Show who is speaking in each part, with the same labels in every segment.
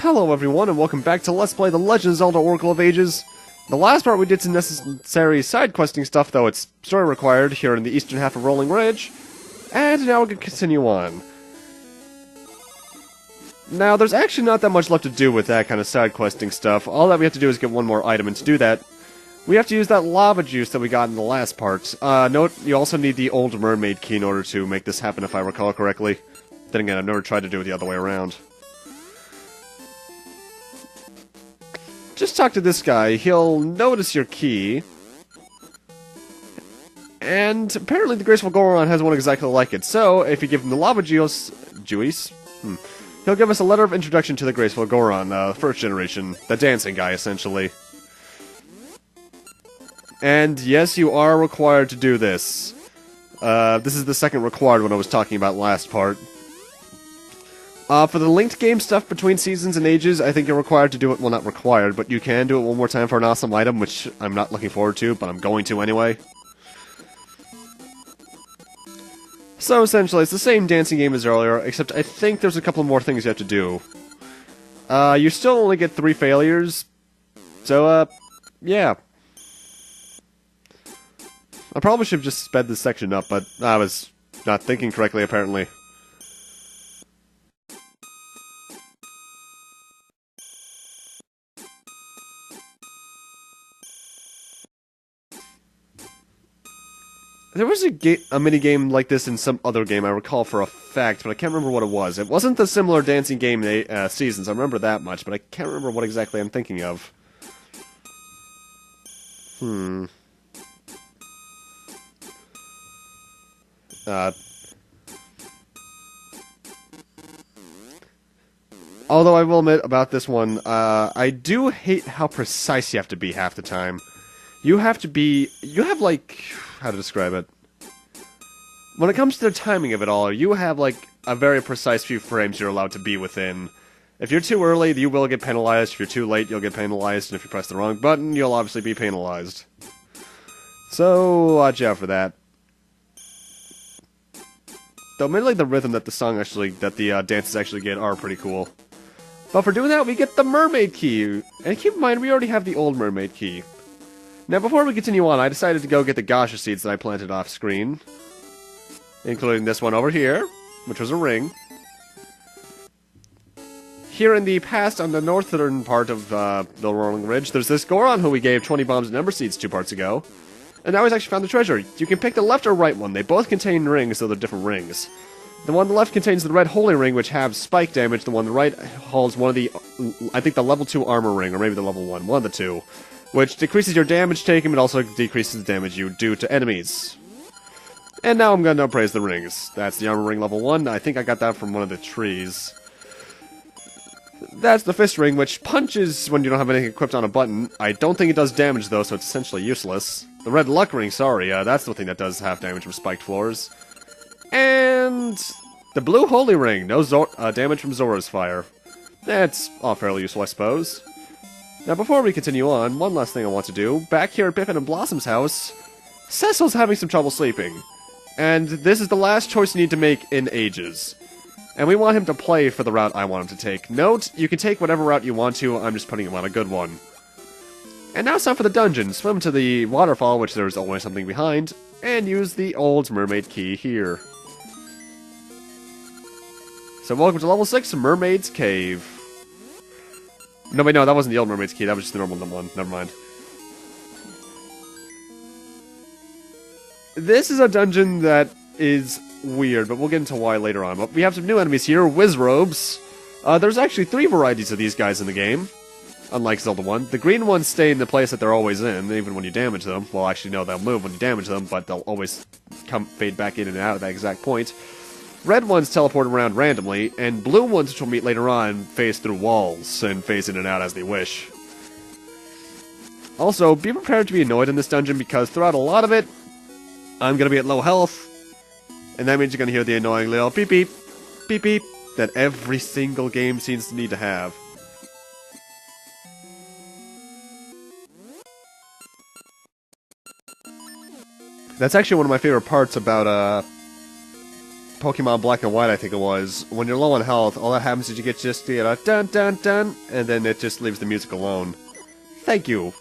Speaker 1: Hello everyone, and welcome back to Let's Play The Legend of Zelda Oracle of Ages. The last part we did some necessary side-questing stuff, though it's story required, here in the eastern half of Rolling Ridge. And now we're going to continue on. Now, there's actually not that much left to do with that kind of side-questing stuff. All that we have to do is get one more item, and to do that, we have to use that lava juice that we got in the last part. Note, you also need the old Mermaid key in order to make this happen, if I recall correctly. Then again, I've never tried to do it the other way around. Just talk to this guy, he'll notice your key. And apparently the Graceful Goron has one exactly like it, so if you give him the lava juice, he'll give us a letter of introduction to the Graceful Goron, first generation, the dancing guy, essentially. And yes, you are required to do this. This is the second required one I was talking about last part. For the linked game stuff between seasons and ages, I think you're required to do it. Well, not required, but you can do it one more time for an awesome item, which I'm not looking forward to, but I'm going to anyway. So, essentially, it's the same dancing game as earlier, except I think there's a couple more things you have to do. You still only get 3 failures, so, yeah. I probably should have just sped this section up, but I was not thinking correctly, apparently. There was a mini-game like this in some other game I recall for a fact, but I can't remember what it was. It wasn't the similar dancing game seasons, I remember that much, but I can't remember what exactly I'm thinking of. Although I will admit about this one, I do hate how precise you have to be half the time. You have, like, how to describe it? When it comes to the timing of it all, you have, like, a very precise few frames you're allowed to be within. If you're too early, you will get penalized. If you're too late, you'll get penalized. And if you press the wrong button, you'll obviously be penalized. So, watch out for that. Though, admittedly, the rhythm that the dances actually get are pretty cool. But for doing that, we get the Mermaid key. And keep in mind, we already have the old Mermaid key. Now, before we continue on, I decided to go get the Gasha seeds that I planted off-screen. Including this one over here, which was a ring. Here in the past, on the northern part of the Rolling Ridge, there's this Goron who we gave 20 bombs and ember seeds 2 parts ago. And now he's actually found the treasure. You can pick the left or right one. They both contain rings, so they're different rings. The one on the left contains the red holy ring, which has spike damage. The one on the right holds one of the, I think the level 2 armor ring, or maybe the level 1, one of the two. Which decreases your damage taken, but also decreases the damage you do to enemies. And now I'm going to appraise the rings. That's the armor ring level 1. I think I got that from one of the trees. That's the fist ring, which punches when you don't have anything equipped on a button. I don't think it does damage, though, so it's essentially useless. The red luck ring, sorry, that's the thing that does half damage from spiked floors. And the blue holy ring, no damage from Zora's fire. That's all fairly useful, I suppose. Now, before we continue on, one last thing I want to do. Back here at Pippin and Blossom's house, Cecil's having some trouble sleeping. And this is the last choice you need to make in ages. And we want him to play for the route I want him to take. Note, you can take whatever route you want to, I'm just putting him on a good one. And now it's time for the dungeon. Swim to the waterfall, which there's always something behind, and use the old Mermaid key here. So welcome to level 6, Mermaid's Cave. No, wait, no, that wasn't the old Mermaid's key, that was just the normal one, never mind. This is a dungeon that is weird, but we'll get into why later on. But we have some new enemies here, Wizrobes. There's actually 3 varieties of these guys in the game, unlike Zelda 1. The green ones stay in the place that they're always in, even when you damage them. Well, actually, no, they'll move when you damage them, but they'll always fade back in and out at that exact point. Red ones teleport around randomly, and blue ones, which we'll meet later on, phase through walls and phase in and out as they wish. Also, be prepared to be annoyed in this dungeon, because throughout a lot of it, I'm going to be at low health, and that means you're going to hear the annoying little beep beep, beep beep, that every single game seems to need to have. That's actually one of my favorite parts about Pokemon Black and White, I think it was, when you're low on health, all that happens is you get just a dun dun dun, and then it just leaves the music alone. Thank you.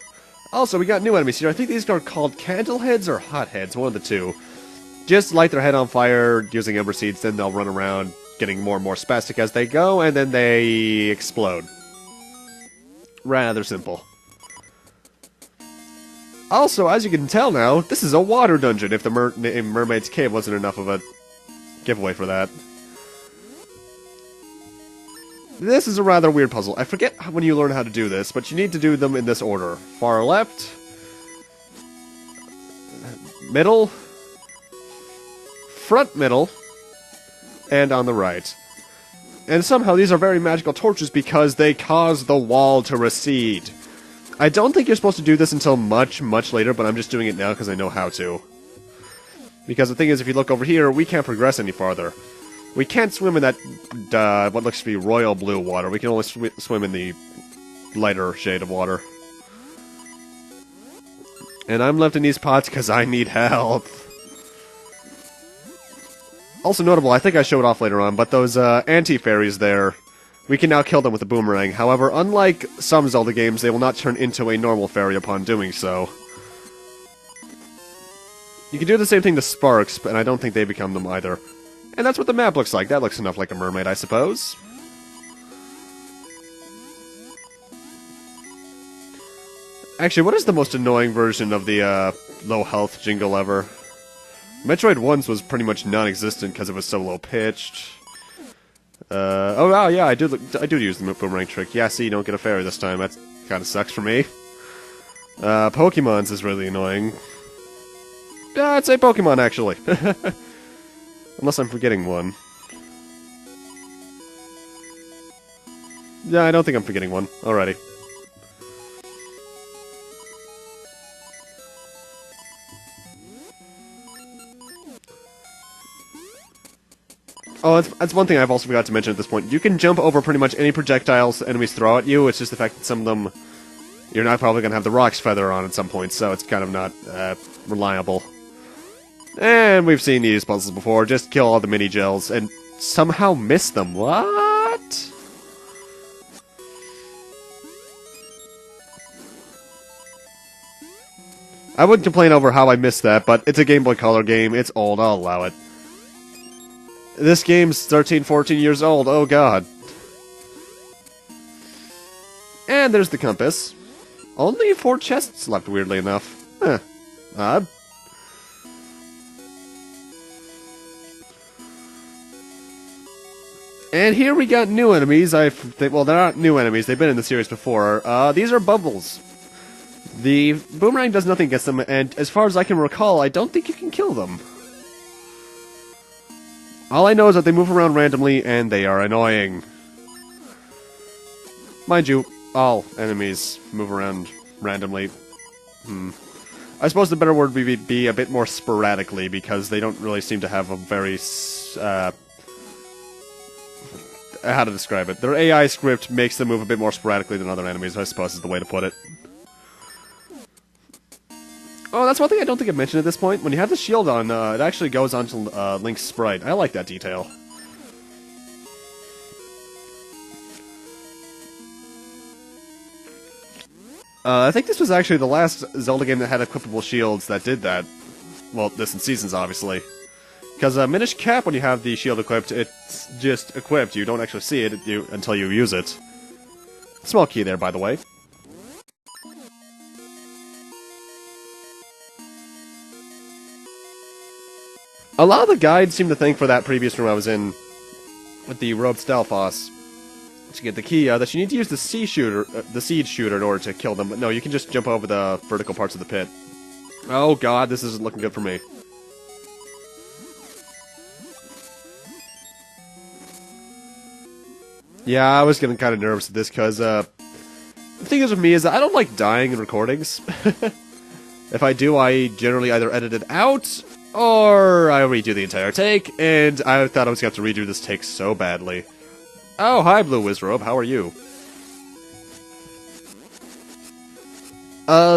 Speaker 1: Also, we got new enemies here. I think these are called Candleheads or Hotheads, one of the two. Just light their head on fire using Ember Seeds, then they'll run around, getting more and more spastic as they go, and then they explode. Rather simple. Also, as you can tell now, this is a water dungeon, if the Mermaid's Cave wasn't enough of a giveaway for that. This is a rather weird puzzle. I forget when you learn how to do this, but you need to do them in this order. Far left, middle, front middle, and on the right. And somehow these are very magical torches because they cause the wall to recede. I don't think you're supposed to do this until much, much later, but I'm just doing it now because I know how to. Because the thing is, if you look over here, we can't progress any farther. We can't swim in that, what looks to be royal blue water. We can only swim in the lighter shade of water. And I'm left in these pots because I need help. Also notable, I think I show it off later on, but those anti-fairies there, we can now kill them with a boomerang. However, unlike some Zelda games, they will not turn into a normal fairy upon doing so. You can do the same thing to Sparks, and I don't think they become them either. And that's what the map looks like. That looks enough like a mermaid, I suppose. Actually, what is the most annoying version of the low health jingle ever? Metroid 1's was pretty much non-existent because it was so low-pitched. Oh wow, yeah, I do use the boomerang trick. Yeah, see, you don't get a fairy this time. That kind of sucks for me. Pokemon's is really annoying. Yeah, I'd say Pokemon, actually. Unless I'm forgetting one. Yeah, I don't think I'm forgetting one. Alrighty. Oh, that's one thing I've also forgot to mention at this point. You can jump over pretty much any projectiles enemies throw at you. It's just the fact that some of them, you're not probably going to have the Rock's Feather on at some point, so it's kind of not reliable. And we've seen these puzzles before. Just kill all the mini-gels and somehow miss them. What? I wouldn't complain over how I missed that, but it's a Game Boy Color game. It's old. I'll allow it. This game's 13, 14 years old. Oh, God. And there's the compass. Only 4 chests left, weirdly enough. Huh. Odd. And here we got new enemies. Well, they're not new enemies. They've been in the series before. These are bubbles. The boomerang does nothing against them, and as far as I can recall, I don't think you can kill them. All I know is that they move around randomly, and they are annoying. Mind you, all enemies move around randomly. I suppose the better word would be a bit more sporadically, because they don't really seem to have a very, how to describe it. Their AI script makes them move a bit more sporadically than other enemies, I suppose is the way to put it. Oh, that's one thing I don't think I mentioned at this point. When you have the shield on, it actually goes onto Link's sprite. I like that detail. I think this was actually the last Zelda game that had equipable shields that did that. Well, this in Seasons, obviously. Because Minish Cap, when you have the shield equipped, it's just equipped. You don't actually see it until you use it. Small key there, by the way. A lot of the guides seem to think for that previous room I was in with the Robed Stalfoss to get the key that you need to use the seed shooter in order to kill them. But no, you can just jump over the vertical parts of the pit. Oh god, this isn't looking good for me. Yeah, I was getting kind of nervous with this because the thing is with me is that I don't like dying in recordings. If I do, I generally either edit it out or I redo the entire take, and I thought I was going to have to redo this take so badly. Oh, hi, Blue Wizrobe, how are you?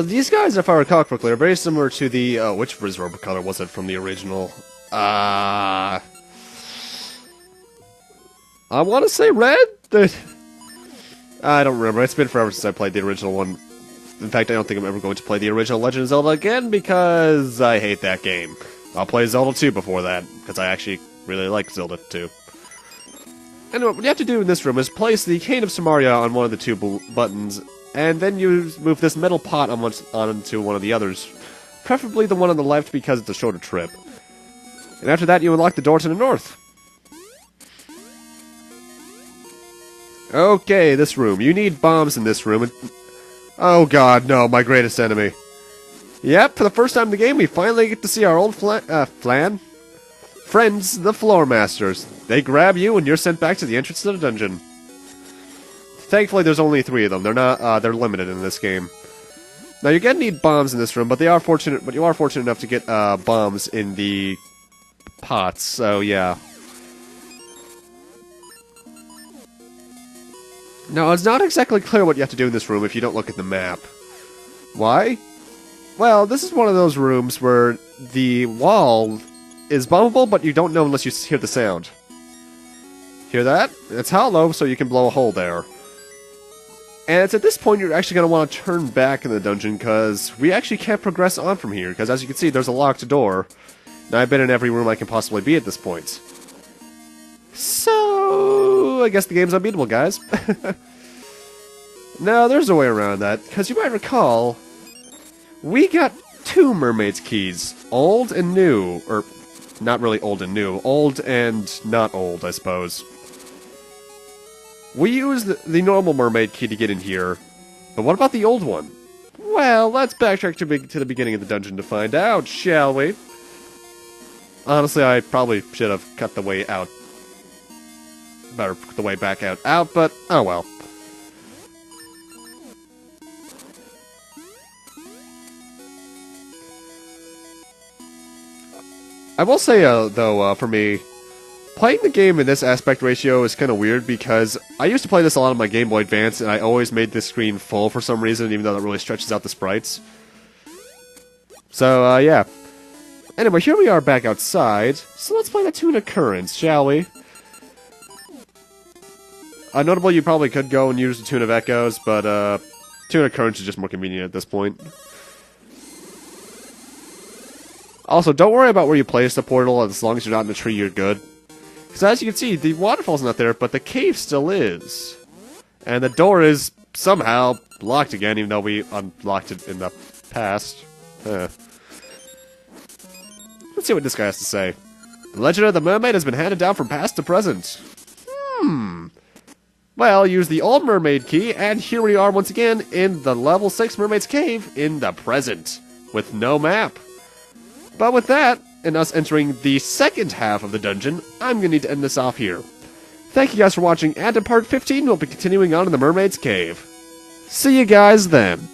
Speaker 1: These guys, if I recall correctly, are very similar to the, which Wizrobe color was it from the original? I want to say red? I don't remember. It's been forever since I played the original one. In fact, I don't think I'm ever going to play the original Legend of Zelda again because I hate that game. I'll play Zelda 2 before that, because I actually really like Zelda 2. Anyway, what you have to do in this room is place the Cane of Samaria on one of the two buttons, and then you move this metal pot onto one of the others. Preferably the one on the left because it's a shorter trip. And after that, you unlock the door to the north. Okay, this room. You need bombs in this room. Oh god, no, my greatest enemy. Yep, for the first time in the game, we finally get to see our old friends, the Floor Masters. They grab you, and you're sent back to the entrance to the dungeon. Thankfully, there's only 3 of them. They're limited in this game. Now, you're gonna need bombs in this room, but you are fortunate enough to get bombs in the pots. So yeah. Now, it's not exactly clear what you have to do in this room if you don't look at the map. Why? Well, this is one of those rooms where the wall is bombable, but you don't know unless you hear the sound. Hear that? It's hollow, so you can blow a hole there. And it's at this point you're actually going to want to turn back in the dungeon, because we actually can't progress on from here, because as you can see, there's a locked door. Now, I've been in every room I can possibly be at this point. So, I guess the game's unbeatable, guys. No, there's a way around that, because you might recall, we got 2 Mermaid's keys. Old and new. Or, not really old and new. Old and not old, I suppose. We used the normal Mermaid key to get in here, but what about the old one? Well, let's backtrack to the beginning of the dungeon to find out, shall we? Honestly, I probably should have cut the way out. Better put the way back out, but oh well. I will say, though, for me, playing the game in this aspect ratio is kind of weird because I used to play this a lot on my Game Boy Advance, and I always made the screen full for some reason, even though that really stretches out the sprites. So, yeah. Anyway, here we are back outside, so let's play the Tune Occurrence, shall we? Notable, you probably could go and use the Tune of Echoes, but, Tune Occurrence is just more convenient at this point. Also, don't worry about where you place the portal, as long as you're not in a tree, you're good. Because as you can see, the waterfall's not there, but the cave still is. And the door is somehow locked again, even though we unlocked it in the past. Let's see what this guy has to say. The legend of the mermaid has been handed down from past to present. Well, use the old mermaid key, and here we are once again in the level 6 mermaid's cave in the present, with no map. But with that, and us entering the second half of the dungeon, I'm going to need to end this off here. Thank you guys for watching, and in part 15, we'll be continuing on in the Mermaid's Cave. See you guys then.